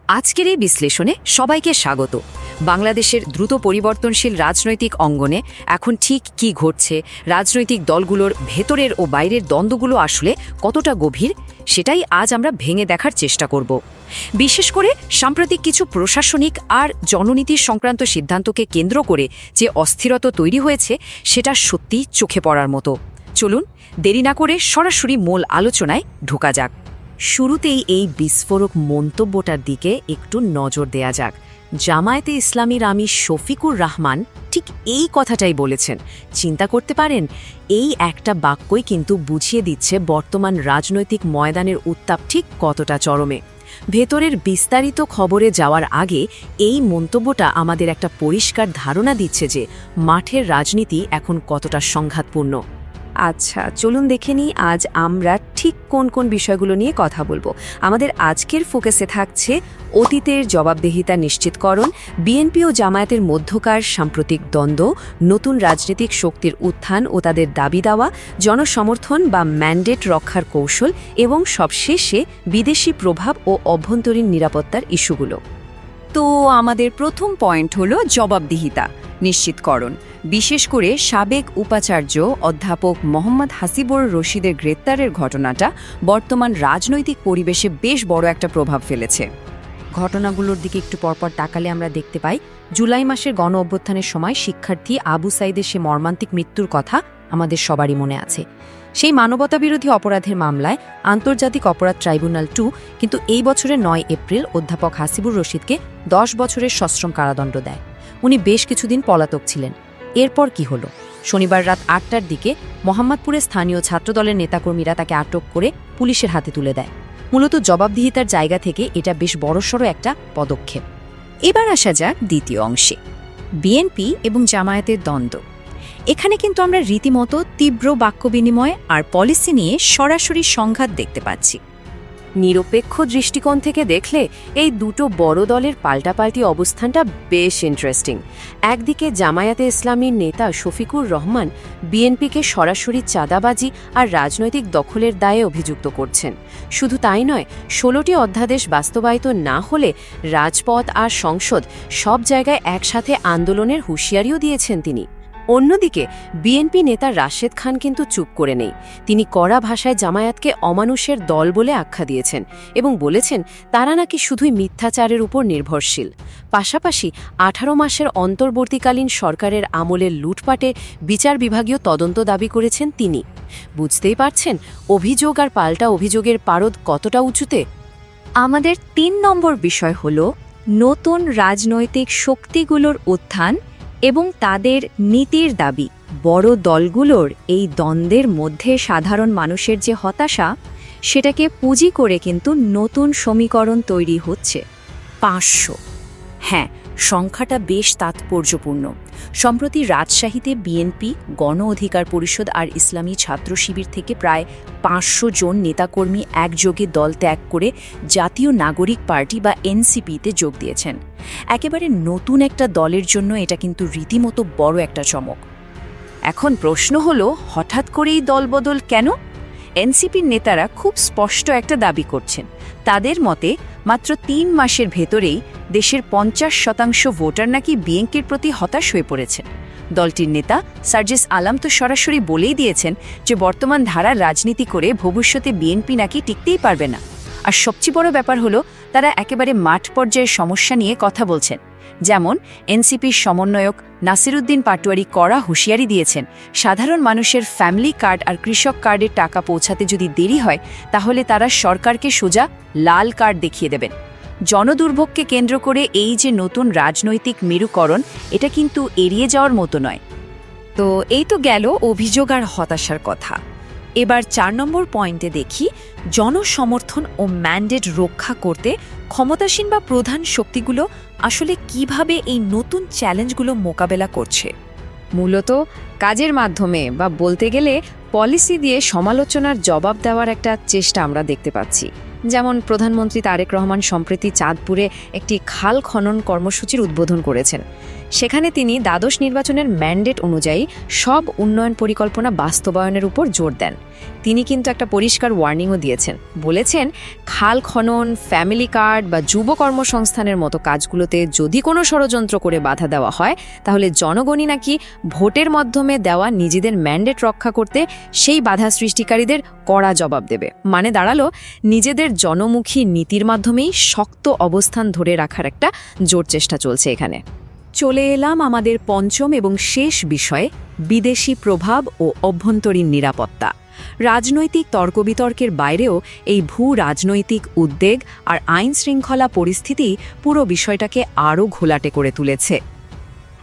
আজকের এই বিশ্লেষণে সবাইকে স্বাগত। বাংলাদেশের দ্রুত পরিবর্তনশীল রাজনৈতিক অঙ্গনে এখন ঠিক কি ঘটছে, রাজনৈতিক দলগুলোর ভেতরের ও বাইরের দ্বন্দ্বগুলো আসলে কতটা গভীর, সেটাই আজ আমরা ভেঙে দেখার চেষ্টা করব। বিশেষ করে সাম্প্রতিক কিছু প্রশাসনিক আর জননীতির সংক্রান্ত সিদ্ধান্তকে কেন্দ্র করে যে অস্থিরতা তৈরি হয়েছে, সেটা সত্যিই চোখে পড়ার মতো। চলুন দেরি না করে সরাসরি মূল আলোচনায় ঢোকা যাক। শুরুতেই এই বিস্ফোরক মন্তব্যটার দিকে একটু নজর দেয়া যাক। জামায়াতে ইসলামীর আমির শফিকুর রহমান ঠিক এই কথাটাই বলেছেন। চিন্তা করতে পারেন, এই একটা বাক্যই কিন্তু বুঝিয়ে দিচ্ছে বর্তমান রাজনৈতিক ময়দানের উত্তাপ ঠিক কতটা চরমে। ভেতরের বিস্তারিত খবরে যাওয়ার আগে এই মন্তব্যটা আমাদের একটা পরিষ্কার ধারণা দিচ্ছে যে মাঠের রাজনীতি এখন কতটা সংঘাতপূর্ণ। আচ্ছা, চলুন দেখে নিই আজ আমরা ঠিক কোন কোন বিষয়গুলো নিয়ে কথা বলবো। আমাদের আজকের ফোকাসে থাকছে অতীতের জবাবদিহিতা নিশ্চিতকরণ, বিএনপি ও জামায়াতের মধ্যকার সাম্প্রতিক দ্বন্দ্ব, নতুন রাজনৈতিক শক্তির উত্থান ও তাদের দাবি দেওয়া, জনসমর্থন বা ম্যান্ডেট রক্ষার কৌশল এবং সবশেষে বিদেশি প্রভাব ও অভ্যন্তরীণ নিরাপত্তার ইস্যুগুলো। তো আমাদের প্রথম পয়েন্ট হলো জবাবদিহিতা নিশ্চিতকরণ। বিশেষ করে সাবেক উপাচার্য অধ্যাপক মোহাম্মদ হাসিবুর রশিদের গ্রেপ্তারের ঘটনাটা বর্তমান রাজনৈতিক পরিবেশে বেশ বড় একটা প্রভাব ফেলেছে। ঘটনাগুলোর দিকে একটু পরপর তাকালে আমরা দেখতে পাই, জুলাই মাসের গণ অভ্যুত্থানের সময় শিক্ষার্থী আবু সাইদের সে মর্মান্তিক মৃত্যুর কথা আমাদের সবারই মনে আছে। সেই মানবতাবিরোধী অপরাধের মামলায় আন্তর্জাতিক অপরাধ ট্রাইব্যুনাল 2 কিন্তু এই বছরের 9 এপ্রিল অধ্যাপক হাসিবুর রশিদকে 10 বছরের সশ্রম কারাদণ্ড দেয়। উনি বেশ কিছুদিন পলাতক ছিলেন। এরপর কি হলো? শনিবার রাত 8টার দিকে মোহাম্মদপুরে স্থানীয় ছাত্রদলের নেতাকর্মীরা তাকে আটক করে পুলিশের হাতে তুলে দেয়। মূলত জবাবদিহিতার জায়গা থেকে এটা বেশ বড়সড় একটা পদক্ষেপ। এবার আসা যাক দ্বিতীয় অংশে, বিএনপি এবং জামায়াতের দ্বন্দ্ব। এখানে কিন্তু আমরা রীতিমতো তীব্র বাক্য বিনিময় আর পলিসি নিয়ে সরাসরি সংঘাত দেখতে পাচ্ছি। নিরপেক্ষ দৃষ্টিকোণ থেকে দেখলে এই দুটো বড় দলের পাল্টাপাল্টি অবস্থানটা বেশ ইন্টারেস্টিং। একদিকে জামায়াতে ইসলামীর নেতা শফিকুর রহমান বিএনপিকে সরাসরি চাঁদাবাজি আর রাজনৈতিক দখলের দায়ে অভিযুক্ত করছেন। শুধু তাই নয়, 16টি অধ্যাদেশ বাস্তবায়িত না হলে রাজপথ আর সংসদ সব জায়গায় একসাথে আন্দোলনের হুঁশিয়ারিও দিয়েছেন তিনি। অন্যদিকে বিএনপি নেতা রাশেদ খান কিন্তু চুপ করে নেই। তিনি কড়া ভাষায় জামায়াতকে অমানুষের দল বলে আখ্যা দিয়েছেন এবং বলেছেন তারা নাকি শুধুই মিথ্যাচারের উপর নির্ভরশীল। পাশাপাশি 18 মাসের অন্তর্বর্তীকালীন সরকারের আমলের লুটপাটে বিচার বিভাগীয় তদন্ত দাবি করেছেন তিনি। বুঝতেই পারছেন অভিযোগ আর পাল্টা অভিযোগের পারদ কতটা উঁচুতে। আমাদের 3 নম্বর বিষয় হল নতুন রাজনৈতিক শক্তিগুলোর উত্থান এবং তাদের নীতির দাবি। বড় দলগুলোর এই দ্বন্দ্বের মধ্যে সাধারণ মানুষের যে হতাশা, সেটাকে পুঁজি করে কিন্তু নতুন সমীকরণ তৈরি হচ্ছে। 500, হ্যাঁ, সংখ্যাটা বেশ তাৎপর্যপূর্ণ। সম্প্রতি রাজশাহীতে বিএনপি, গণ অধিকার পরিষদ আর ইসলামী ছাত্র শিবির থেকে প্রায় 500 জন নেতাকর্মী একযোগে দল ত্যাগ করে জাতীয় নাগরিক পার্টি বা এনসিপিতে যোগ দিয়েছেন। একেবারে নতুন একটা দলের জন্য এটা কিন্তু রীতিমতো বড় একটা চমক। এখন প্রশ্ন হলো, হঠাৎ করেই দলবদল কেন? এনসিপির নেতারা খুব স্পষ্ট একটা দাবি করছেন। তাদের মতে মাত্র 3 মাসের ভেতরেই দেশের 50% ভোটার নাকি বিএনপির প্রতি হতাশ হয়ে পড়েছেন। দলটির নেতা সার্জিস আলম তো সরাসরি বলেই দিয়েছেন যে বর্তমান ধারার রাজনীতি করে ভবিষ্যতে বিএনপি নাকি টিকতেই পারবে না। আর সবচেয়ে বড় ব্যাপার হলো, তারা একেবারে মাঠ পর্যায়ের সমস্যা নিয়ে কথা বলছেন। যেমন এনসিপির সমন্বয়ক নাসিরুদ্দিন পাটোয়ারি কড়া হুঁশিয়ারি দিয়েছেন, সাধারণ মানুষের ফ্যামিলি কার্ড আর কৃষক কার্ডের টাকা পৌঁছাতে যদি দেরি হয়, তাহলে তারা সরকারকে সোজা লাল কার্ড দেখিয়ে দেবেন। জনদুর্ভোগকে কেন্দ্র করে এই যে নতুন রাজনৈতিক মেরুকরণ, এটা কিন্তু এড়িয়ে যাওয়ার মতো নয়। তো এই তো গেল অভিযোগ আর হতাশার কথা। এবার 4 নম্বর পয়েন্টে দেখি, জনসমর্থন ও ম্যান্ডেট রক্ষা করতে ক্ষমতাসীন বা প্রধান শক্তিগুলো আসলে কিভাবে এই নতুন চ্যালেঞ্জগুলো মোকাবেলা করছে। মূলত কাজের মাধ্যমে বা বলতে গেলে পলিসি দিয়ে সমালোচনার জবাব দেওয়ার একটা চেষ্টা আমরা দেখতে পাচ্ছি। যেমন প্রধানমন্ত্রী তারেক রহমান সম্প্রতি চাঁদপুরে একটি খাল খনন কর্মসূচির উদ্বোধন করেছেন। সেখানে তিনি দ্বাদশ নির্বাচনের ম্যান্ডেট অনুযায়ী সব উন্নয়ন পরিকল্পনা বাস্তবায়নের উপর জোর দেন। তিনি কিন্তু একটা পরিষ্কার ওয়ার্নিংও দিয়েছেন, বলেছেন খাল খনন, ফ্যামিলি কার্ড বা যুব কর্মসংস্থানের মতো কাজগুলোতে যদি কোনো ষড়যন্ত্র করে বাধা দেওয়া হয়, তাহলে জনগণই নাকি ভোটের মাধ্যমে দেওয়া নিজেদের ম্যান্ডেট রক্ষা করতে সেই বাধা সৃষ্টিকারীদের কড়া জবাব দেবে। মানে দাঁড়ালো, নিজেদের জনমুখী নীতির মাধ্যমেই শক্ত অবস্থান ধরে রাখার একটা জোর চেষ্টা চলছে এখানে। চলে এলাম আমাদের পঞ্চম এবং শেষ বিষয়ে, বিদেশি প্রভাব ও অভ্যন্তরীণ নিরাপত্তা। রাজনৈতিক তর্কবিতর্কের বাইরেও এই ভূ রাজনৈতিক উদ্বেগ আর আইন শৃঙ্খলা পরিস্থিতি পুরো বিষয়টাকে আরও ঘোলাটে করে তুলেছে।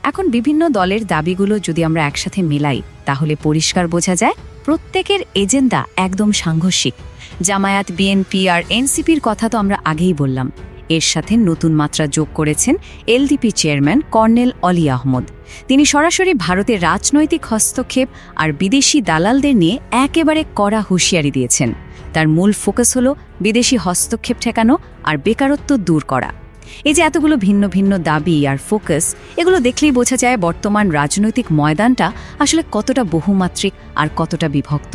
এখন বিভিন্ন দলের দাবিগুলো যদি আমরা একসাথে মেলাই, তাহলে পরিষ্কার বোঝা যায় প্রত্যেকের এজেন্ডা একদম সাংঘর্ষিক। জামায়াত, বিএনপি আর এনসিপির কথা তো আমরা আগেই বললাম। এর সাথে নতুন মাত্রা যোগ করেছেন এলডিপি চেয়ারম্যান কর্নেল অলি আহমদ। তিনি সরাসরি ভারতের রাজনৈতিক হস্তক্ষেপ আর বিদেশি দালালদের নিয়ে একেবারে কড়া হুঁশিয়ারি দিয়েছেন। তার মূল ফোকাস হল বিদেশি হস্তক্ষেপ ঠেকানো আর বেকারত্ব দূর করা। এই যে এতগুলো ভিন্ন ভিন্ন দাবি আর ফোকাস, এগুলো দেখলেই বোঝা যায় বর্তমান রাজনৈতিক ময়দানটা আসলে কতটা বহুমাত্রিক আর কতটা বিভক্ত।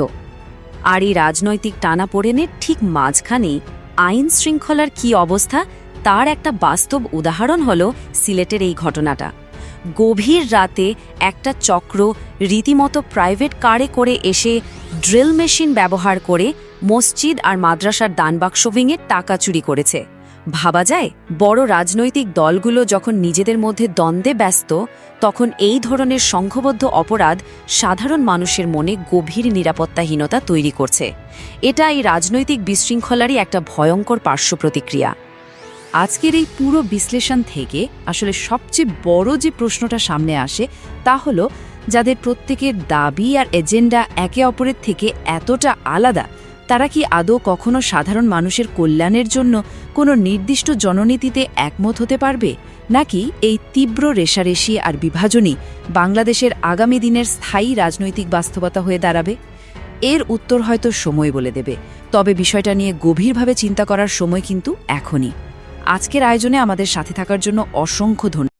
আর এই রাজনৈতিক টানাপোড়েনের ঠিক মাঝখানেই আইন শৃঙ্খলার কী অবস্থা, তার একটা বাস্তব উদাহরণ হল সিলেটের এই ঘটনাটা। গভীর রাতে একটা চক্র রীতিমতো প্রাইভেট কারে করে এসে ড্রিল মেশিন ব্যবহার করে মসজিদ আর মাদ্রাসার দানবাক্স ভেঙে টাকা চুরি করেছে। ভাবা যায়, বড় রাজনৈতিক দলগুলো যখন নিজেদের মধ্যে দ্বন্দ্বে ব্যস্ত, তখন এই ধরনের সংঘবদ্ধ অপরাধ সাধারণ মানুষের মনে গভীর নিরাপত্তাহীনতা তৈরি করছে। এটা এই রাজনৈতিক বিশৃঙ্খলারই একটা ভয়ঙ্কর পার্শ্ব প্রতিক্রিয়া। আজকের এই পুরো বিশ্লেষণ থেকে আসলে সবচেয়ে বড় যে প্রশ্নটা সামনে আসে, তা হলো যাদের প্রত্যেকের দাবি আর এজেন্ডা একে অপরের থেকে এতটা আলাদা, তারা কি আদৌ কখনো সাধারণ মানুষের কল্যাণের জন্য কোনো নির্দিষ্ট জননীতিতে একমত হতে পারবে, নাকি এই তীব্র রেষারেষি আর বিভাজনই বাংলাদেশের আগামী দিনের স্থায়ী রাজনৈতিক বাস্তবতা হয়ে দাঁড়াবে? এর উত্তর হয়তো সময় বলে দেবে, তবে বিষয়টা নিয়ে গভীরভাবে চিন্তা করার সময় কিন্তু এখনই। আজকের আয়োজনে আমাদের সাথে থাকার জন্য অসংখ্য ধন্যবাদ।